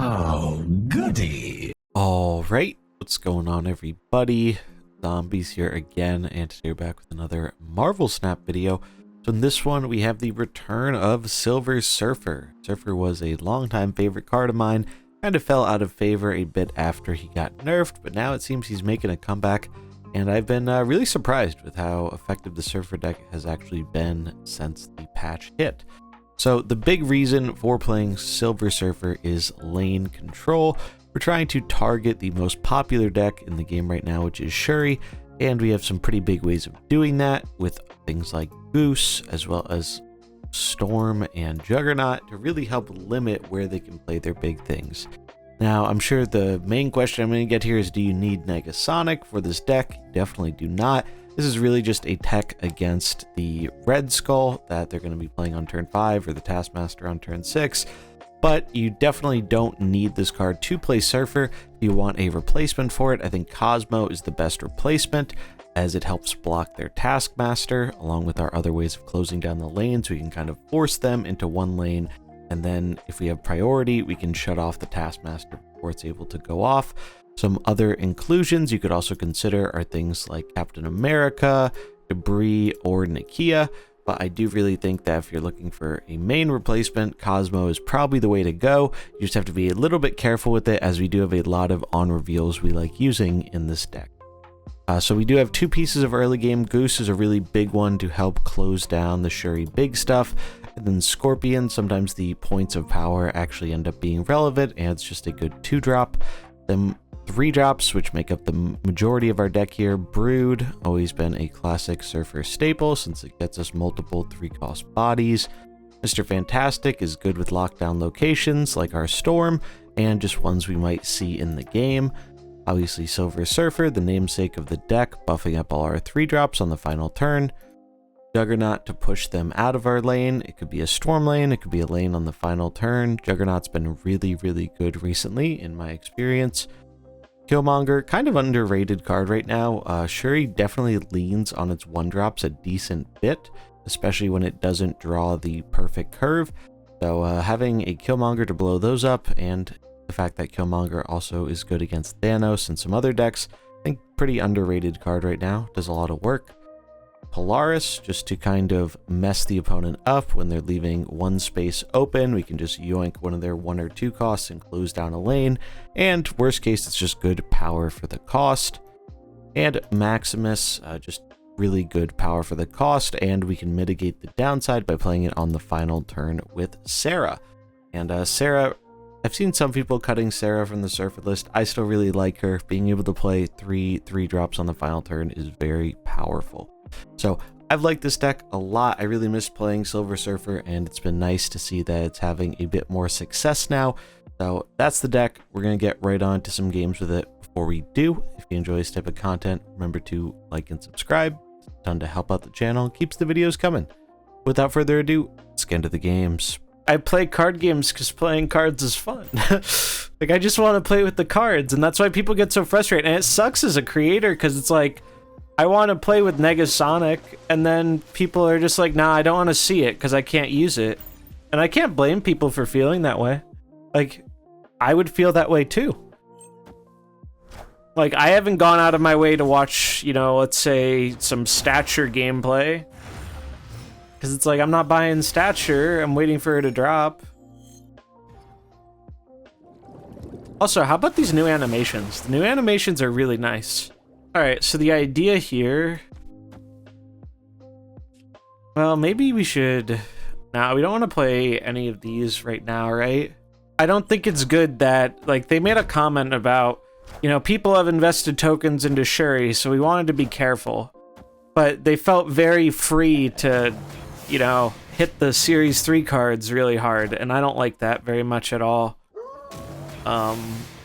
Oh, goody. All right, what's going on, everybody? Zombies here again, and today we're back with another Marvel Snap video. So in this one, we have the return of Silver Surfer. Surfer was a longtime favorite card of mine, kind of fell out of favor a bit after he got nerfed, but now it seems he's making a comeback, and I've been really surprised with how effective the Surfer deck has actually been since the patch hit. So the big reason for playing Silver Surfer is lane control. We're trying to target the most popular deck in the game right now, which is Shuri, and we have some pretty big ways of doing that with things like Goose, as well as Storm and Juggernaut, to really help limit where they can play their big things. Now, I'm sure the main question I'm going to get here is, do you need Negasonic for this deck? You definitely do not. This is really just a tech against the Red Skull that they're going to be playing on turn 5 or the Taskmaster on turn 6. But you definitely don't need this card to play Surfer. If you want a replacement for it, I think Cosmo is the best replacement, as it helps block their Taskmaster, along with our other ways of closing down the lanes. We can kind of force them into one lane, and then if we have priority, we can shut off the Taskmaster before it's able to go off. Some other inclusions you could also consider are things like Captain America, Debris, or Nakia. But I do really think that if you're looking for a main replacement, Cosmo is probably the way to go. You just have to be a little bit careful with it, as we do have a lot of on reveals we like using in this deck. So we do have two pieces of early game. Goose is a really big one to help close down the Shuri big stuff. And then Scorpion, sometimes the points of power actually end up being relevant, and it's just a good 2-drop. Then 3-drops, which make up the majority of our deck here. Brood, always been a classic Surfer staple since it gets us multiple 3-cost bodies. Mr. Fantastic is good with lockdown locations like our Storm, and just ones we might see in the game. Obviously Silver Surfer, the namesake of the deck, buffing up all our 3-drops on the final turn. Juggernaut to push them out of our lane. It could be a Storm lane, it could be a lane on the final turn. Juggernaut's been really good recently in my experience. Killmonger, kind of underrated card right now. Shuri definitely leans on its 1-drops a decent bit, especially when it doesn't draw the perfect curve. So having a Killmonger to blow those up, and the fact that Killmonger also is good against Thanos and some other decks, I think pretty underrated card right now. Does a lot of work. Polaris, just to kind of mess the opponent up when they're leaving one space open. We can just yoink one of their 1 or 2 costs and close down a lane, and worst case, it's just good power for the cost. And Maximus, just really good power for the cost, and we can mitigate the downside by playing it on the final turn with Sarah. And Sarah, I've seen some people cutting Sarah from the Surfer list. I still really like her. Being able to play 3-drops on the final turn is very powerful. So I've liked this deck a lot. I really miss playing Silver Surfer, and it's been nice to see that it's having a bit more success now. So that's the deck. We're going to get right on to some games with it. Before we do, if you enjoy this type of content, remember to like and subscribe. It's done to help out the channel, keeps the videos coming. Without further ado, let's get into the games. I play card games because playing cards is fun. Like, I just want to play with the cards, and that's why people get so frustrated. And it sucks as a creator, because it's like, I want to play with Negasonic, and then people are just like, nah, I don't want to see it because I can't use it. And I can't blame people for feeling that way. Like, I would feel that way too. Like, I haven't gone out of my way to watch, you know, let's say some Stature gameplay. Because it's like, I'm not buying Stature, I'm waiting for her to drop. Also, how about these new animations? The new animations are really nice. Alright, so the idea here... Well, maybe we should... Nah, we don't want to play any of these right now, right? I don't think it's good that... Like, they made a comment about, you know, people have invested tokens into Shuri, so we wanted to be careful. But they felt very free to, you know, hit the Series 3 cards really hard, and I don't like that very much at all.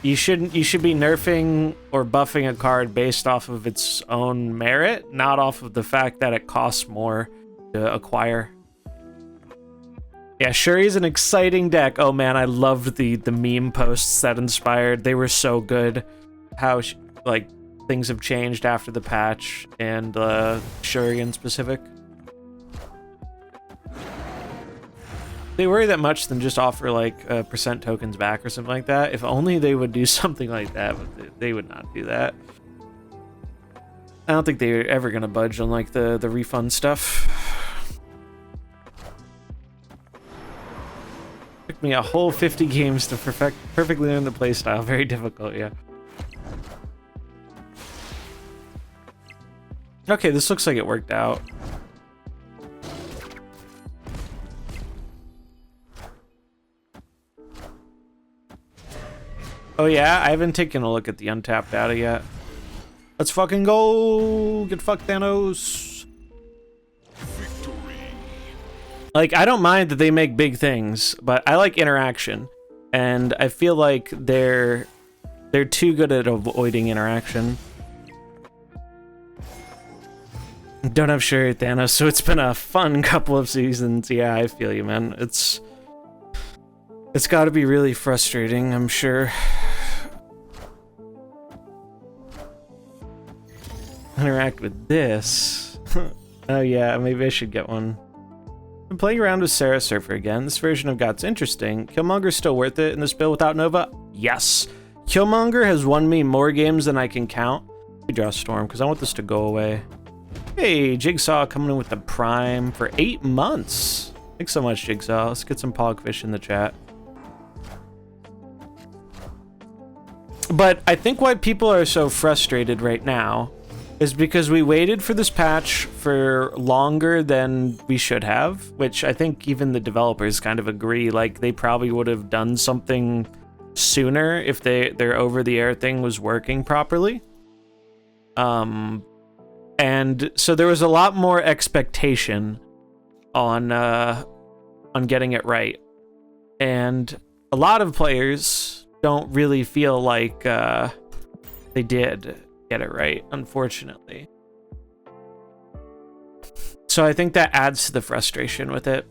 You should be nerfing or buffing a card based off of its own merit, not off of the fact that it costs more to acquire. Yeah, Shuri's an exciting deck. Oh man, I loved the meme posts that inspired. They were so good. How like things have changed after the patch, and Shuri in specific. they worry that much, then just offer like percent tokens back or something like that. If only they would do something like that, but they would not do that. I don't think they're ever gonna budge on like the refund stuff. Took me a whole 50 games to perfectly learn the playstyle. Very difficult, yeah. Okay, this looks like it worked out. Oh yeah, I haven't taken a look at the untapped data yet. Let's fucking go! Get fucked, Thanos! Victory. Like, I don't mind that they make big things, but I like interaction. And I feel like they're too good at avoiding interaction. Don't have sure Thanos, so it's been a fun couple of seasons. Yeah, I feel you, man. It's gotta be really frustrating, I'm sure. Interact with this. Oh yeah, maybe I should get one. I'm playing around with Sarah Surfer again. This version of God's interesting. Killmonger's still worth it in this build without Nova? Yes. Killmonger has won me more games than I can count. We draw Storm, because I want this to go away. Hey, Jigsaw coming in with the Prime for 8 months. Thanks so much, Jigsaw. Let's get some Pogfish in the chat. But I think why people are so frustrated right now is because we waited for this patch for longer than we should have, which I think even the developers kind of agree. Like, they probably would have done something sooner if their over-the-air thing was working properly. And so there was a lot more expectation on getting it right. And a lot of players don't really feel like they did get it right, unfortunately. So I think that adds to the frustration with it.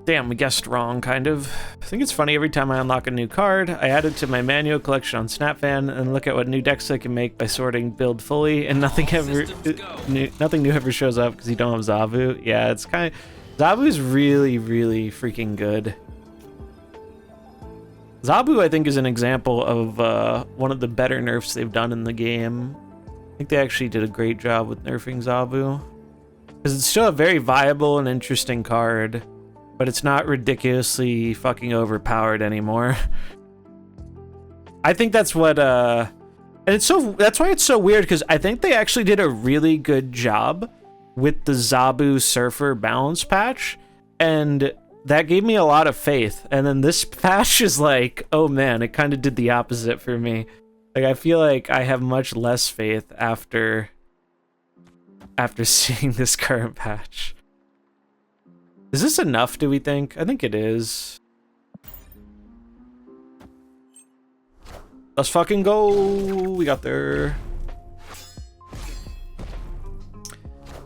Damn, we guessed wrong, kind of. I think it's funny every time I unlock a new card, I add it to my manual collection on SnapFan and look at what new decks I can make by sorting build fully, and nothing new ever shows up because you don't have Zabu. Yeah, it's kind of... Zabu's really, really freaking good. Zabu, I think, is an example of one of the better nerfs they've done in the game. I think they actually did a great job with nerfing Zabu. Because it's still a very viable and interesting card, but it's not ridiculously fucking overpowered anymore. I think that's what, and that's why it's so weird, because I think they actually did a really good job with the Zabu Surfer balance patch, and that gave me a lot of faith. And then this patch is like, oh man, it kind of did the opposite for me. Like, I feel like I have much less faith after seeing this current patch. Is this enough, do we think? I think it is. Let's fucking go. We got there.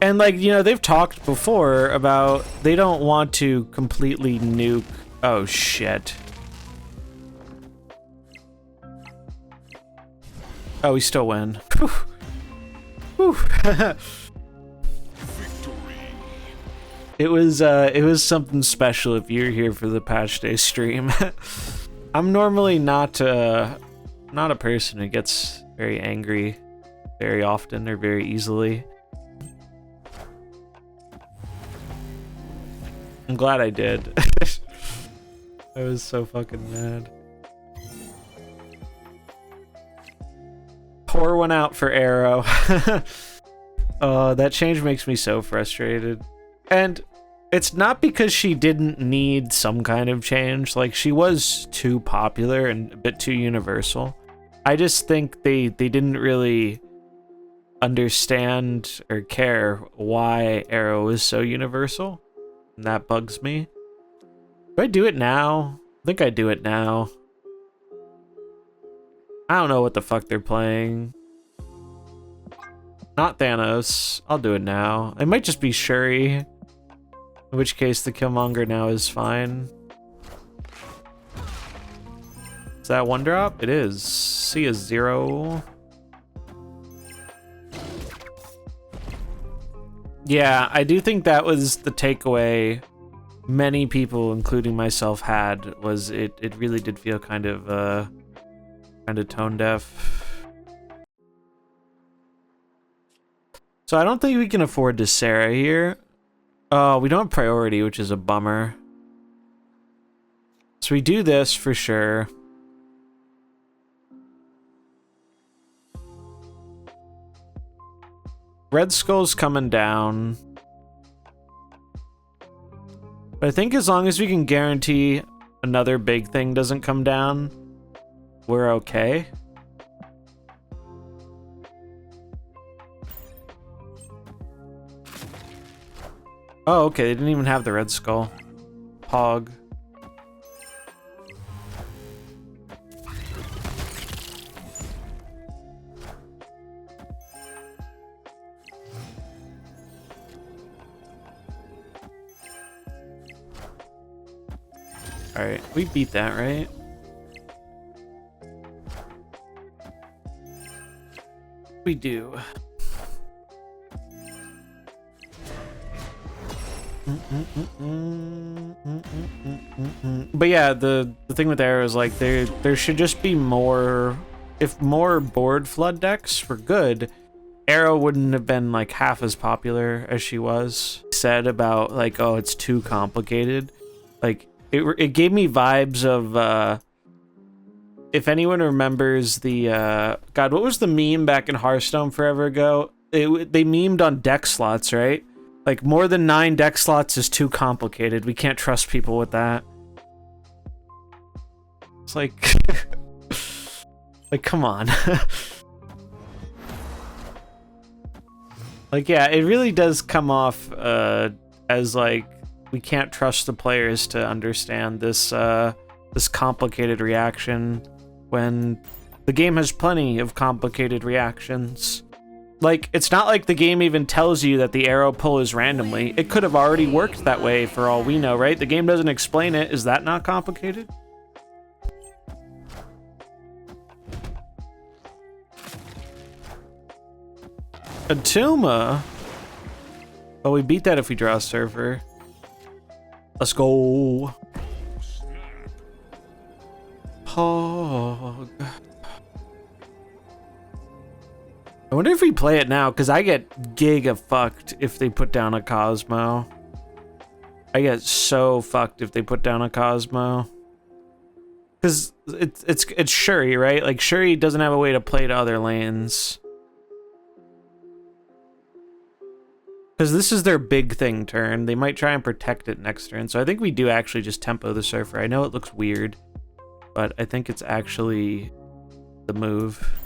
And, like, you know, they've talked before about they don't want to completely nuke... Oh, shit. Oh, we still win. Whew. Whew. It was something special if you're here for the patch day stream. I'm normally not a person who gets very angry very often or very easily. I'm glad I did. I was so fucking mad. Pour one out for Arrow. Oh, that change makes me so frustrated. And it's not because she didn't need some kind of change. Like, she was too popular and a bit too universal. I just think they didn't really understand or care why Arrow is so universal. And that bugs me. Do I do it now? I think I do it now. I don't know what the fuck they're playing. Not Thanos. I'll do it now. It might just be Shuri. In which case the Killmonger now is fine. Is that one drop? It is. See a 0. Yeah, I do think that was the takeaway many people, including myself, had, was it really did feel kind of tone deaf. So I don't think we can afford Desera here. Oh, we don't have priority, which is a bummer. So we do this for sure. Red Skull's coming down. But I think as long as we can guarantee another big thing doesn't come down, we're okay. Oh, okay, they didn't even have the Red Skull. Hog. Alright, we beat that, right? We do. But yeah, the thing with Arrow is like there should just be more. If more board flood decks were good, Arrow wouldn't have been like half as popular as she was. Said about like, oh, it's too complicated. Like it gave me vibes of if anyone remembers the God, what was the meme back in Hearthstone forever ago? They memed on deck slots, right? Like, more than 9 deck slots is too complicated. We can't trust people with that. It's like... like, come on. Like, yeah, it really does come off as, like, we can't trust the players to understand this, this complicated reaction when the game has plenty of complicated reactions. Like, it's not like the game even tells you that the arrow pull is randomly. It could have already worked that way for all we know, right? The game doesn't explain it. Is that not complicated? Atuma? Oh, we beat that if we draw a surfer. Let's go. Hog. I wonder if we play it now, because I get giga fucked if they put down a Cosmo. I get so fucked if they put down a Cosmo. Because it's Shuri, right? Like, Shuri doesn't have a way to play to other lanes. Because this is their big thing turn. They might try and protect it next turn. So I think we do actually just tempo the Surfer. I know it looks weird, but I think it's actually the move.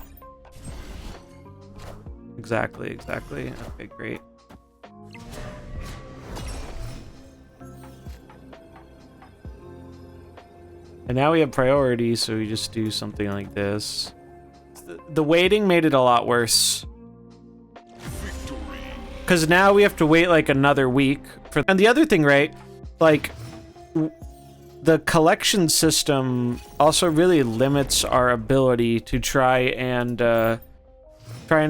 Exactly. Okay, great. And now we have priority, so we just do something like this. The waiting made it a lot worse. Because now we have to wait like another week for. And the other thing, right? Like, the collection system also really limits our ability to try and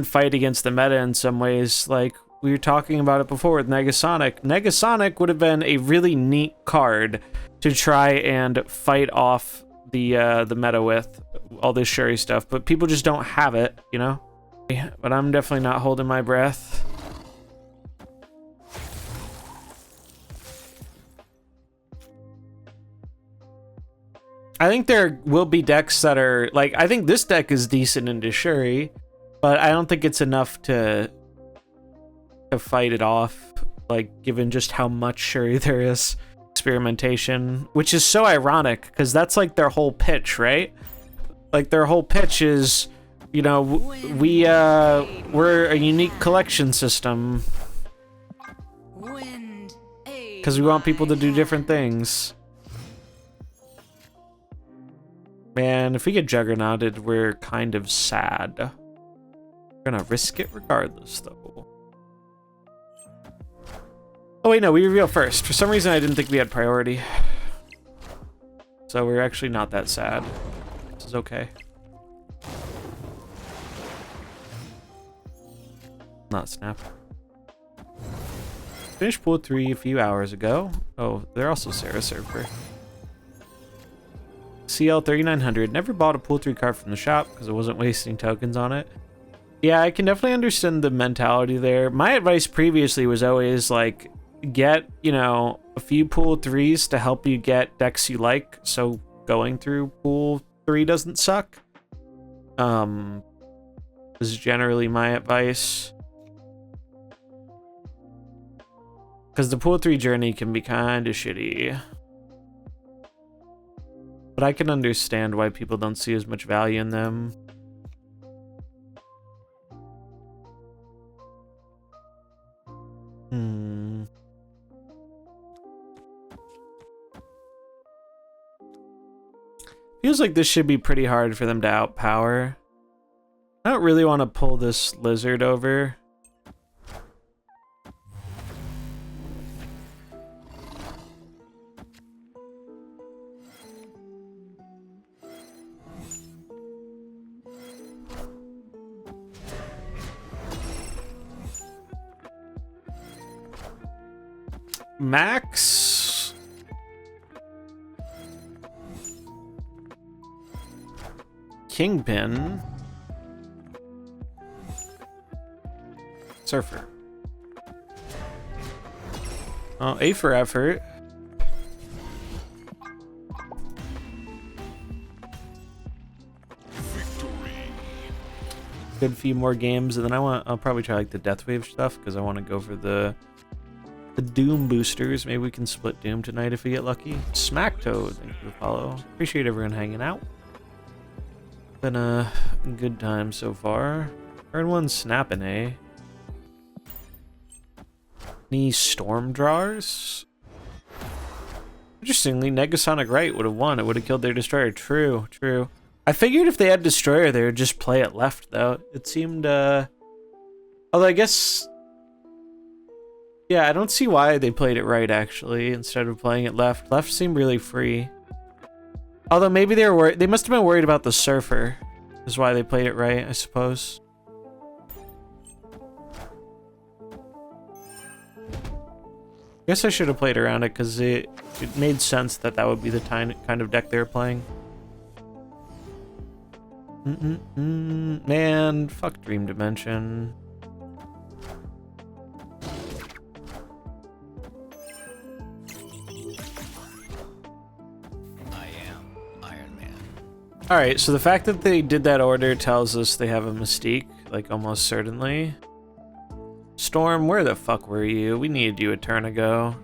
fight against the meta in some ways. Like, we were talking about it before with Negasonic. Negasonic would have been a really neat card to try and fight off the meta with all this Shuri stuff, but people just don't have it, you know? But I'm definitely not holding my breath. I think there will be decks that are, like, I think this deck is decent into Shuri, but I don't think it's enough to fight it off, like, given just how much Shuri there is. Experimentation, which is so ironic, because that's like their whole pitch, right? Like, their whole pitch is, you know, we're a unique collection system. Because we want people to do different things. Man, if we get Juggernauted, we're kind of sad. We're gonna risk it regardless, though. Oh wait, no, we reveal first. For some reason, I didn't think we had priority. So we're actually not that sad. This is okay. Not snap. Finished pool 3 a few hours ago. Oh, they're also Sarah Surfer. CL 3900. Never bought a pool 3 card from the shop because I wasn't wasting tokens on it. Yeah, I can definitely understand the mentality there. My advice previously was always like, get, you know, a few pool 3s to help you get decks you like, so going through pool 3 doesn't suck. This is generally my advice. Because the pool 3 journey can be kind of shitty. But I can understand why people don't see as much value in them. Feels like this should be pretty hard for them to outpower. I don't really want to pull this lizard over. Max. Kingpin. Surfer. Oh, A for effort. Good few more games, and then I'll probably try like the Deathwave stuff because I want to go for the Doom boosters. Maybe we can split Doom tonight if we get lucky. Smack Toad, thank you for the follow. Appreciate everyone hanging out. Been a good time so far. Turn 1 snapping, eh? Any Storm Drawers? Interestingly, Negasonic Right would have won. It would have killed their Destroyer. True, true. I figured if they had Destroyer, they would just play it left, though. It seemed, although I guess... Yeah, I don't see why they played it right, actually, instead of playing it left. Left seemed really free. Although maybe they were worried. They must have been worried about the Surfer, is why they played it right, I suppose. Guess I should have played around it, because it made sense that that would be the kind of deck they were playing. Man, fuck Dream Dimension. Alright, so the fact that they did that order tells us they have a Mystique, like almost certainly. Storm, where the fuck were you? We needed you a turn ago.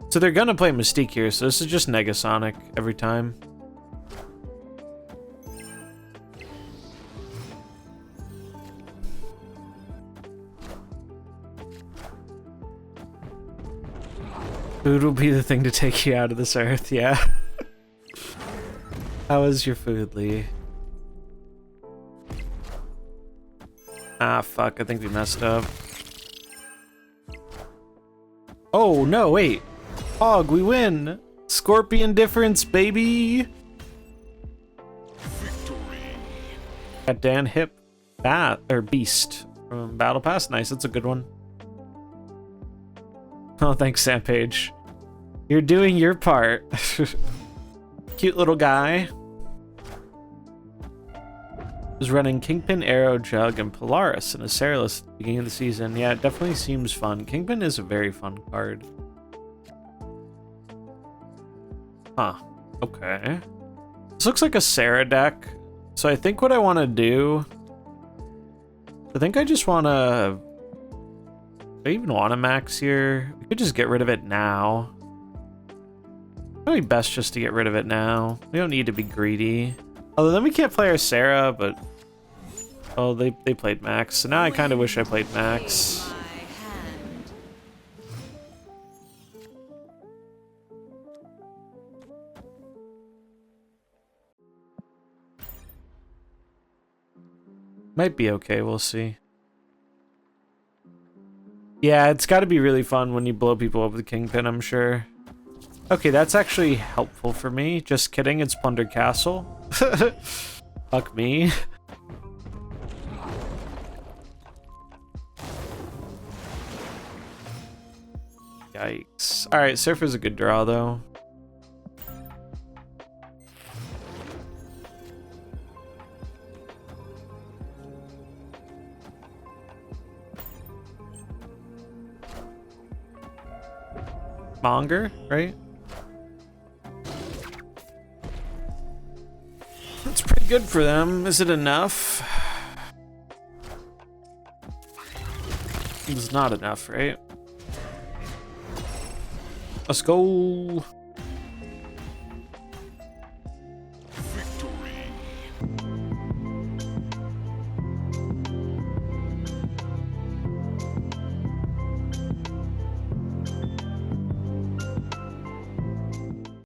So they're gonna play Mystique here, so this is just Negasonic every time. Food will be the thing to take you out of this earth, yeah. How is your food, Lee? Ah, fuck, I think we messed up. Oh, no, wait. Hog, we win! Scorpion difference, baby! Victory! Got Dan Hip Beast from Battle Pass. Nice, that's a good one. Oh, thanks, Sampage. You're doing your part. Cute little guy. Was running Kingpin, Arrow, Jug, and Polaris in a Sairless at the beginning of the season. Yeah, it definitely seems fun. Kingpin is a very fun card. Huh. Okay. This looks like a Sarah deck. So I think what I want to do... I think I just want to... Do I even want to max here? We could just get rid of it now. Probably best just to get rid of it now. We don't need to be greedy. Although then we can't play our Sarah, but... Oh, they played Max. So now I kind of wish I played Max. Might be okay, we'll see. Yeah, it's got to be really fun when you blow people up with Kingpin, I'm sure. Okay, that's actually helpful for me. Just kidding, it's Plunder Castle. Fuck me. Yikes. Alright, Surfer's a good draw, though. Monger, right? That's pretty good for them. Is it enough? It's not enough, right? Let's go.